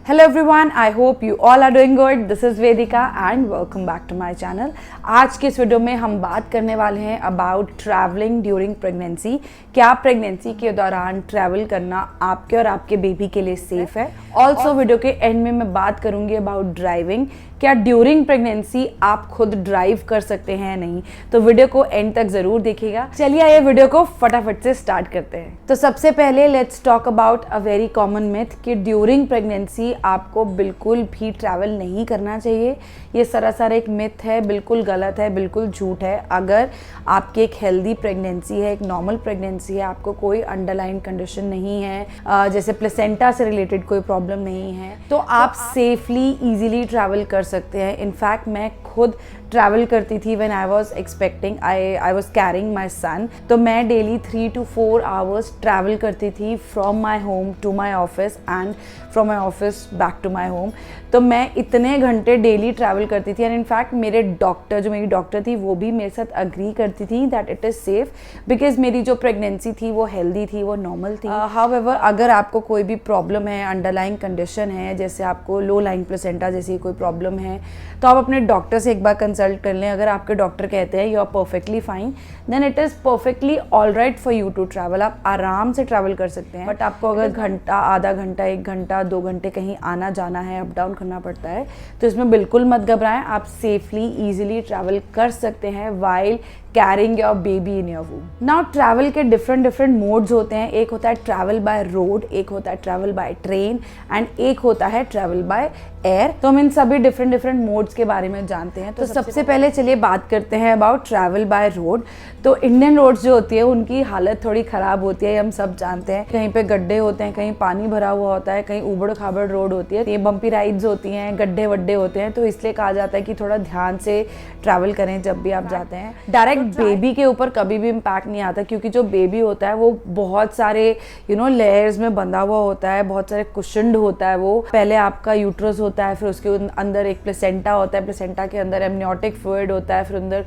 Hello everyone, I hope you all are doing good. This is Vedika and welcome back to my channel. आज के इस video में हम बात करने वाले हैं अबाउट ट्रैवलिंग ड्यूरिंग प्रेगनेंसी। क्या प्रेगनेंसी के दौरान ट्रैवल करना आपके और आपके बेबी के लिए सेफ है। ऑल्सो वीडियो के एंड में मैं बात करूंगी अबाउट ड्राइविंग। क्या ड्यूरिंग प्रेगनेंसी आप खुद ड्राइव कर सकते हैं या नहीं, तो वीडियो को एंड तक जरूर देखिएगा। चलिए आइए वीडियो को फटाफट से स्टार्ट करते हैं। तो सबसे पहले let's talk about a very common myth कि ड्यूरिंग प्रेगनेंसी आपको बिल्कुल भी ट्रैवल नहीं करना चाहिए। ये सरासर एक मिथ है, बिल्कुल गलत है, बिल्कुल झूठ है। अगर आपकी एक हेल्दी प्रेगनेंसी है, एक नॉर्मल प्रेगनेंसी है, आपको कोई अंडरलाइन कंडीशन नहीं है, जैसे प्लेसेंटा से रिलेटेड कोई प्रॉब्लम नहीं है, तो आप सेफली ईजिली ट्रैवल कर सकते हैं। इनफैक्ट मैं खुद ट्रैवल करती थी when I was expecting, I was carrying my son. तो मैं डेली 3 to 4 आवर्स ट्रैवल करती थी from my home to my office and from my office back to my home. तो मैं इतने घंटे डेली ट्रैवल करती थी एंड इनफैक्ट मेरे डॉक्टर, जो मेरी डॉक्टर थी, वो भी मेरे साथ अग्री करती थी that it is safe because मेरी जो प्रेगनेंसी थी वो हेल्दी थी, वो नॉर्मल थी। हाउएवर अगर आपको कोई भी प्रॉब्लम है, अंडरलाइन कंडीशन है, जैसे आपको लो लाइन प्लेसेंटा जैसी कोई प्रॉब्लम है, तो आप अपने डॉक्टर से एक बार कंसल्ट कर लें। अगर आपके डॉक्टर कहते हैं you are perfectly fine, then it is perfectly all right for you to travel. आप आराम से ट्रैवल कर सकते हैं। बट आपको अगर घंटा, आधा घंटा, 1 घंटा, 2 घंटे कहीं आना जाना है, अप डाउन करना पड़ता है, तो इसमें बिल्कुल मत घबराएं। आप सेफली ईजिली ट्रैवल कर सकते हैं while carrying your baby in your womb. Now travel के डिफरेंट मोड्स होते हैं। एक होता है ट्रैवल बाय रोड, एक होता है ट्रैवल बाय ट्रेन एंड एक होता है ट्रैवल बाय एयर। तो हम इन सभी डिफरेंट मोड्स के बारे में जानते हैं। तो सबसे पहले चलिए बात करते हैं अबाउट ट्रैवल बाय रोड। तो इंडियन रोड्स जो होती है उनकी हालत थोड़ी ख़राब होती है, हम सब जानते हैं। कहीं पे गड्ढे होते हैं, कहीं पानी भरा हुआ होता है, कहीं उबड़ खाबड़ रोड होती है, ये बम्पी राइड्स होती हैं, गड्ढे वड्ढे होते हैं। तो इसलिए कहा जाता है कि थोड़ा ध्यान से ट्रैवल करें जब भी आप जाते हैं। डायरेक्ट बेबी के ऊपर कभी भी इम्पैक्ट नहीं आता, क्योंकि जो बेबी होता है वो बहुत सारे लेयर्स में बंधा हुआ होता है, बहुत सारे कुशन्ड होता है। वो पहले आपका यूट्रस होता है, फिर उसके अंदर एक प्लेसेंटा होता है, प्लेसेंटा के अंदर एमनियोटिक फ्लूइड होता है, फिर अंदर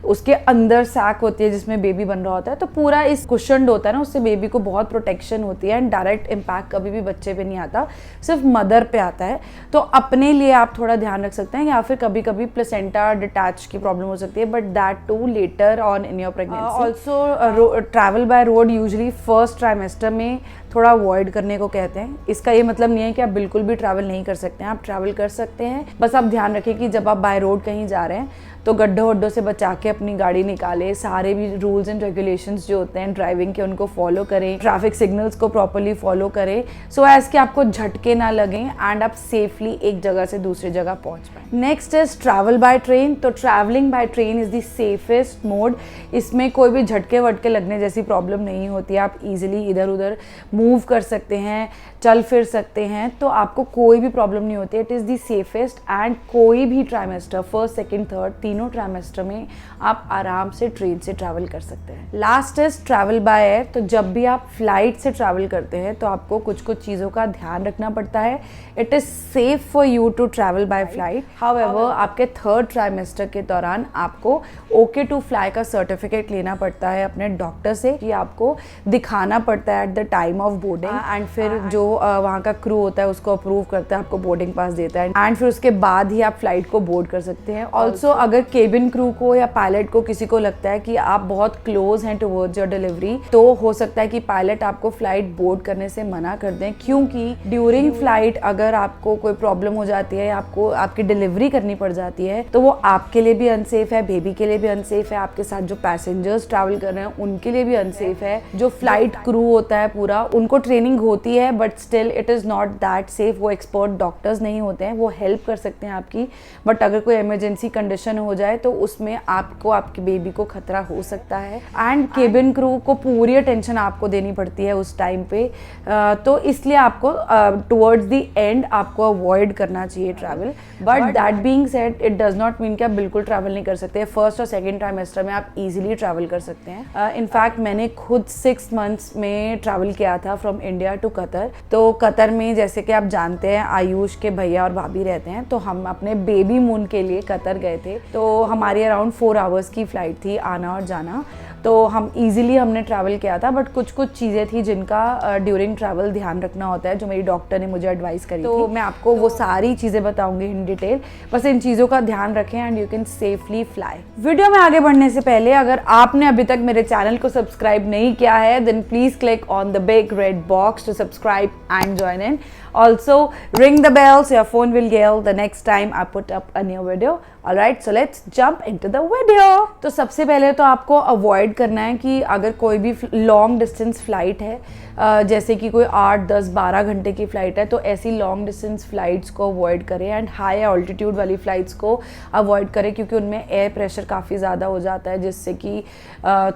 उसके अंदर सैक होती है जिसमें बेबी बन रहा होता है। तो पूरा इस कुशन्ड होता है ना, उससे बेबी को बहुत प्रोटेक्शन होती है एंड डायरेक्ट इम्पैक्ट कभी भी बच्चे पे नहीं आता, सिर्फ मदर पे आता है। तो अपने लिए आप थोड़ा ध्यान रख सकते हैं, या फिर कभी कभी प्लेसेंटा डिटैच की प्रॉब्लम हो सकती है, but that too later on in your pregnancy. Also travel by road usually first trimester में थोड़ा अवॉइड करने को कहते हैं। इसका ये मतलब नहीं है कि आप बिल्कुल भी ट्रैवल नहीं कर सकते हैं, आप ट्रैवल कर सकते हैं। बस आप ध्यान रखें कि जब आप बाय रोड कहीं जा रहे हैं तो गड्ढों वड्ढों से बचा के अपनी गाड़ी निकालें। सारे भी रूल्स एंड रेगुलेशंस जो होते हैं ड्राइविंग के, उनको फॉलो करें। ट्रैफिक सिग्नल्स को प्रॉपर्ली फॉलो करें सो एज कि आपको झटके ना लगें एंड आप सेफली एक जगह से दूसरी जगह पहुंच पाएं। Next is travel by train. तो travelling by train is the safest mode. इसमें कोई भी झटके वटके लगने जैसी प्रॉब्लम नहीं होती। आप इजीली इधर उधर मूव कर सकते हैं, चल फिर सकते हैं, तो आपको कोई भी प्रॉब्लम नहीं होती। It is the safest and कोई भी ट्राइमेस्टर, फर्स्ट सेकेंड थर्ड, तीनों ट्राइमेस्टर में आप आराम से ट्रेन से ट्रैवल कर सकते हैं। Last is travel by air. तो जब भी आप फ्लाइट से ट्रैवल करते हैं तो आपको कुछ चीज़ों का ध्यान रखना पड़ता है। It is safe for you to travel by flight. However आपके थर्ड ट्राइमेस्टर के दौरान आपको ओके टू फ्लाई का सर्टिफिकेट लेना पड़ता है अपने डॉक्टर से, कि आपको दिखाना पड़ता है at the time of boarding and फिर जो वहाँ का क्रू होता है उसको अप्रूव करता है, आपको बोर्डिंग पास देता है एंड फिर उसके बाद ही आप फ्लाइट को बोर्ड कर सकते हैं। ऑल्सो अगर केबिन क्रू को या पायलट को किसी को लगता है कि आप बहुत क्लोज हैं टुवर्ड्स योर डिलीवरी, तो हो सकता है कि पायलट आपको फ्लाइट बोर्ड करने से मना कर दें, क्योंकि ड्यूरिंग फ्लाइट अगर आपको कोई प्रॉब्लम हो जाती है, आपको आपकी डिलीवरी करनी पड़ जाती है, तो वो आपके लिए भी अनसेफ है, बेबी के लिए भी अनसेफ है, आपके साथ जो पैसेंजर्स ट्रैवल कर रहे हैं उनके लिए भी अनसेफ है। जो फ्लाइट क्रू होता है पूरा, उनको ट्रेनिंग होती है but still it is not that safe. वो एक्सपर्ट डॉक्टर्स नहीं होते हैं, वो हेल्प कर सकते हैं आपकी, बट अगर कोई इमरजेंसी कंडीशन हो जाए तो उसमें आपको, आपके बेबी को खतरा हो सकता है एंड केबिन क्रू को पूरी अटेंशन आपको देनी पड़ती है उस टाइम पे। तो इसलिए आपको टुवर्ड्स द एंड आपको अवॉइड करना चाहिए travel. But that being said it does not mean कि आप बिल्कुल ट्रैवल नहीं कर सकते। फर्स्ट और सेकेंड ट्राइमेस्टर में आप इजीली ट्रैवल कर सकते हैं। इनफैक्ट मैंने खुद 6 मंथ्स में ट्रैवल किया था फ्रॉम इंडिया टू कतर। तो कतर में जैसे कि आप जानते हैं आयुष के भैया और भाभी रहते हैं, तो हम अपने बेबी मून के लिए कतर गए थे। तो हमारी अराउंड 4 आवर्स की फ़्लाइट थी आना और जाना। तो हम इजीली हमने ट्रैवल किया था, बट कुछ कुछ चीज़ें थी जिनका ड्यूरिंग ट्रैवल ध्यान रखना होता है, जो मेरी डॉक्टर ने मुझे एडवाइस करी तो मैं आपको वो सारी चीज़ें बताऊंगी इन डिटेल। बस इन चीज़ों का ध्यान रखें and you can safely fly. Video में आगे बढ़ने से पहले अगर आपने अभी तक मेरे चैनल को सब्सक्राइब नहीं किया है then please click on the big red box to subscribe and join in. Also ring the bell so your phone will yell the next time I put up a new video. Alright, so let's jump into the video. तो सबसे पहले तो आपको avoid करना है कि अगर कोई भी लॉन्ग डिस्टेंस फ्लाइट है, जैसे कि कोई 8, 10, 12 घंटे की फ़्लाइट है, तो ऐसी लॉन्ग डिस्टेंस फ़्लाइट्स को अवॉइड करें एंड हाई ऑल्टीट्यूड वाली फ़्लाइट्स को अवॉइड करें, क्योंकि उनमें एयर प्रेशर काफ़ी ज़्यादा हो जाता है जिससे कि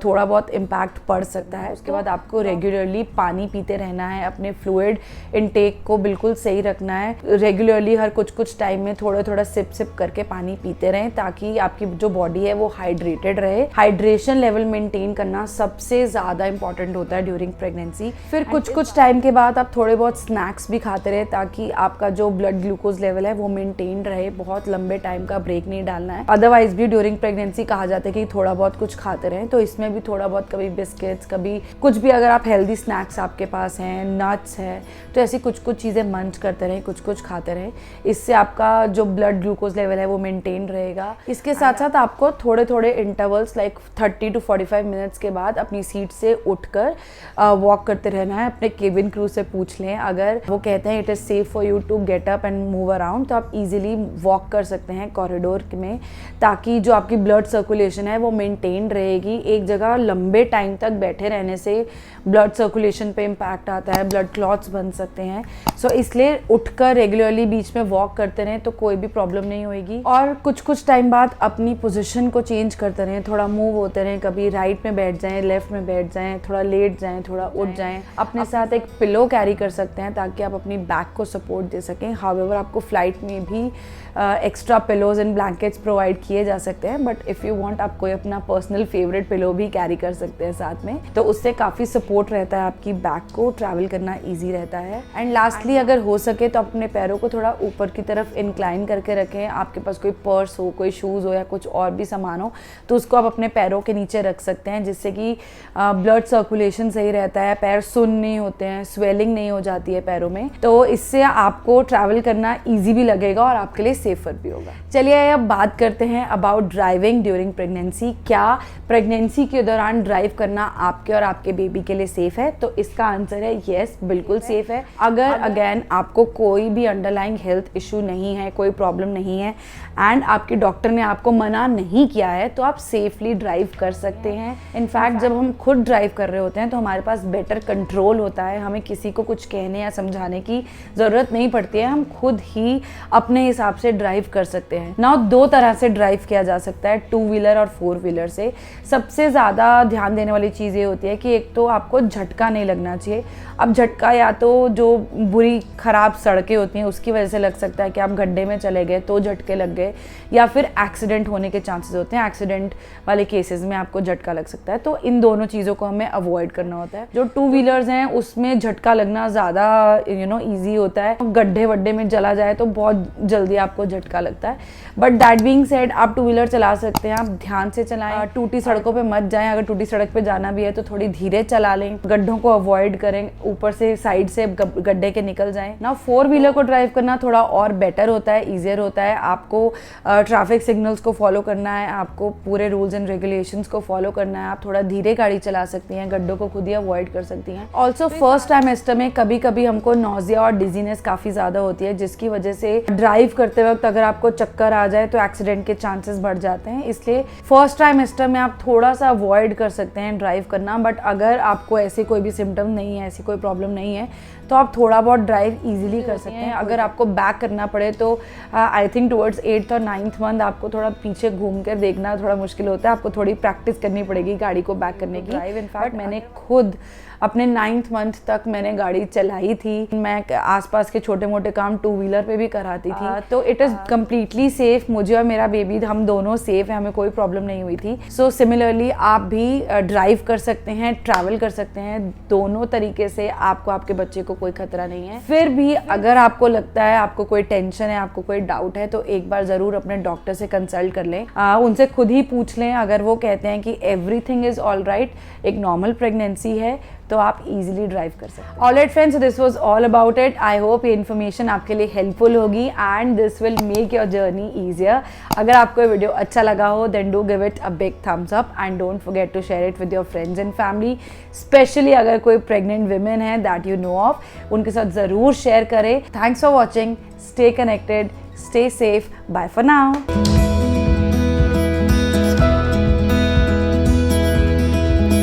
थोड़ा बहुत इम्पैक्ट पड़ सकता है। उसके बाद आपको रेगुलरली पानी पीते रहना है, अपने फ्लूइड इनटेक को बिल्कुल सही रखना है। रेगुलरली हर कुछ टाइम में थोड़ा थोड़ा सिप करके पानी पीते रहें ताकि आपकी जो बॉडी है वो हाइड्रेटेड रहे। हाइड्रेशन लेवल मेंटेन करना सबसे ज़्यादा इंपॉर्टेंट होता है ड्यूरिंग प्रेगनेंसी। फिर कुछ टाइम के बाद आप थोड़े बहुत स्नैक्स भी खाते रहे ताकि आपका जो ब्लड ग्लूकोज लेवल है वो मेंटेन रहे। बहुत लंबे टाइम का ब्रेक नहीं डालना है। अदरवाइज भी ड्यूरिंग प्रेगनेंसी कहा जाता है कि थोड़ा बहुत कुछ खाते रहें, तो इसमें भी थोड़ा बहुत कभी बिस्किट्स, कभी कुछ भी, अगर आप हेल्दी स्नैक्स आपके पास हैं, नट्स हैं, तो ऐसी कुछ चीज़ें मंच करते रहें, कुछ खाते रहें। इससे आपका जो ब्लड ग्लूकोज लेवल है वो मेंटेन रहेगा। इसके साथ साथ आपको थोड़े इंटरवल्स लाइक 30 to 45 मिनट्स के बाद अपनी सीट से उठकर वॉक करते रहना है। अपने केबिन क्रू से पूछ लें, अगर वो कहते हैं it is safe for you to get up and move around, तो आप इजीली वॉक कर सकते हैं कॉरिडोर में, ताकि जो आपकी ब्लड सर्कुलेशन है वो मेंटेन रहेगी। एक जगह लंबे टाइम तक बैठे रहने से ब्लड सर्कुलेशन पे इम्पैक्ट आता है, ब्लड क्लॉट्स बन सकते हैं। सो इसलिए उठकर रेगुलरली बीच में वॉक करते रहें तो कोई भी प्रॉब्लम नहीं होएगी। और कुछ टाइम बाद अपनी पोजीशन को चेंज करते रहें, थोड़ा मूव होते रहें, कभी राइट में बैठ जाएं, लेफ्ट में बैठ जाएं, थोड़ा लेट जाएं, थोड़ा उठ जाएं। अपने साथ एक पिलो कैरी कर सकते हैं ताकि आप अपनी बैक को सपोर्ट दे सकें। हाउएवर आपको फ्लाइट में भी extra pillows and blankets provide किए जा सकते हैं, बट इफ़ यू वांट आप कोई अपना पर्सनल फेवरेट पिलो भी कैरी कर सकते हैं साथ में, तो उससे काफ़ी सपोर्ट रहता है, आपकी बैक को ट्रैवल करना ईजी रहता है। एंड लास्टली अगर हो सके तो अपने पैरों को थोड़ा ऊपर की तरफ इंक्लाइन करके रखें। आपके पास कोई पर्स हो, कोई शूज़ हो या कुछ और भी सामान हो तो उसको आप अपने पैरों के नीचे रख सकते हैं, जिससे कि ब्लड सर्कुलेशन सही रहता है, पैर सुन्न नहीं होते हैं, स्वेलिंग नहीं हो जाती है पैरों में, तो इससे आपको ट्रैवल करना ईजी भी लगेगा और आपके लिए सेफर भी होगा। चलिए अब बात करते हैं अबाउट ड्राइविंग ड्यूरिंग प्रेगनेंसी। क्या प्रेगनेंसी के दौरान ड्राइव करना आपके और आपके बेबी के लिए सेफ है? तो इसका आंसर है येस, बिल्कुल सेफ है। अगर अगेन आपको कोई भी अंडरलाइंग हेल्थ इशू नहीं है, कोई प्रॉब्लम नहीं है एंड आपके डॉक्टर ने आपको मना नहीं किया है, तो आप सेफली ड्राइव कर सकते हैं। इनफैक्ट जब हम खुद ड्राइव कर रहे होते हैं तो हमारे पास बेटर कंट्रोल होता है, हमें किसी को कुछ कहने या समझाने की ज़रूरत नहीं पड़ती है, हम खुद ही अपने हिसाब से ड्राइव कर सकते हैं। नाउ 2 तरह से ड्राइव किया जा सकता है, 2 व्हीलर और 4 व्हीलर से। सबसे ज़्यादा ध्यान देने वाली चीज़ ये होती है कि एक तो आपको झटका नहीं लगना चाहिए। अब झटका या तो जो बुरी ख़राब सड़कें होती हैं उसकी वजह से लग सकता है कि आप गड्ढे में चले गए तो झटके लग गए, या फिर एक्सीडेंट होने के चांसेस होते हैं, एक्सीडेंट वाले केसेस में आपको झटका लग सकता है। तो इन दोनों चीज़ों को हमें अवॉइड करना होता है। जो 2 व्हीलर्स हैं उसमें झटका लगना ज़्यादा ईजी होता है, गड्ढे वड्ढे में चला जाए तो बहुत जल्दी आपको झटका लगता है। बट दैट बीइंग सेड, आप 2 व्हीलर चला सकते हैं, आप ध्यान से चलाएं, टूटी सड़कों पे मत जाएं। अगर टूटी सड़क पे जाना भी है तो थोड़ी धीरे चला लें, गड्ढों को अवॉइड करें, ऊपर से साइड से गड्ढे के निकल जाएं। ना 4 व्हीलर को ड्राइव करना थोड़ा और बेटर होता है, ईजियर होता है। आपको ट्रैफिक सिग्नल्स को फॉलो करना है, आपको पूरे रूल्स एंड रेगुलेशंस को फॉलो करना है। आप थोड़ा धीरे गाड़ी चला सकती हैं, गड्ढों को खुद ही अवॉइड कर सकती हैं। ऑल्सो फर्स्ट ट्राइमेस्टर में कभी कभी हमको नॉजिया और डिजीनेस काफ़ी ज़्यादा होती है, जिसकी वजह से ड्राइव करते वक्त अगर आपको चक्कर आ जाए तो एक्सीडेंट के चांसेस बढ़ जाते हैं। इसलिए फर्स्ट ट्राइमेस्टर में आप थोड़ा सा अवॉइड कर सकते हैं ड्राइव करना, बट अगर आपको ऐसे कोई भी सिम्टम नहीं है, ऐसी कोई प्रॉब्लम नहीं है, तो आप थोड़ा बहुत ड्राइव इजीली कर सकते हैं। अगर आपको बैक करना पड़े तो आई थिंक टुवर्ड्स 8th और 9th मंथ आपको थोड़ा पीछे घूम कर देखना थोड़ा मुश्किल होता है, आपको थोड़ी प्रैक्टिस करनी पड़ेगी गाड़ी को बैक करने की। ड्राइव इनफैक्ट मैंने खुद अपने 9th मंथ तक मैंने गाड़ी चलाई थी। मैं आसपास के छोटे मोटे काम 2 व्हीलर पे भी कराती थी, तो इट इज़ कम्प्लीटली सेफ। मुझे और मेरा बेबी हम दोनों सेफ हैं, हमें कोई प्रॉब्लम नहीं हुई थी। सो सिमिलरली आप भी ड्राइव कर सकते हैं, ट्रैवल कर सकते हैं, दोनों तरीके से आपको आपके बच्चे को कोई खतरा नहीं है। हैं। फिर भी अगर आपको लगता है, आपको कोई टेंशन है, आपको कोई डाउट है, तो एक बार ज़रूर अपने डॉक्टर से कंसल्ट कर लें। उनसे खुद ही पूछ लें। अगर वो कहते हैं कि एवरीथिंग इज़ ऑल राइट, एक नॉर्मल प्रेगनेंसी है, तो आप इजीली ड्राइव कर सकते हैं। Alright friends, so this was all about it. I hope ये इन्फॉर्मेशन आपके लिए हेल्पफुल होगी and this will make your journey easier. अगर आपको ये वीडियो अच्छा लगा हो then do give it a big thumbs up and don't forget to share it with your friends and family. Specially अगर कोई प्रेग्नेंट विमेन है दैट यू नो ऑफ, उनके साथ ज़रूर शेयर करें। Thanks for watching, stay connected, stay safe, bye for now.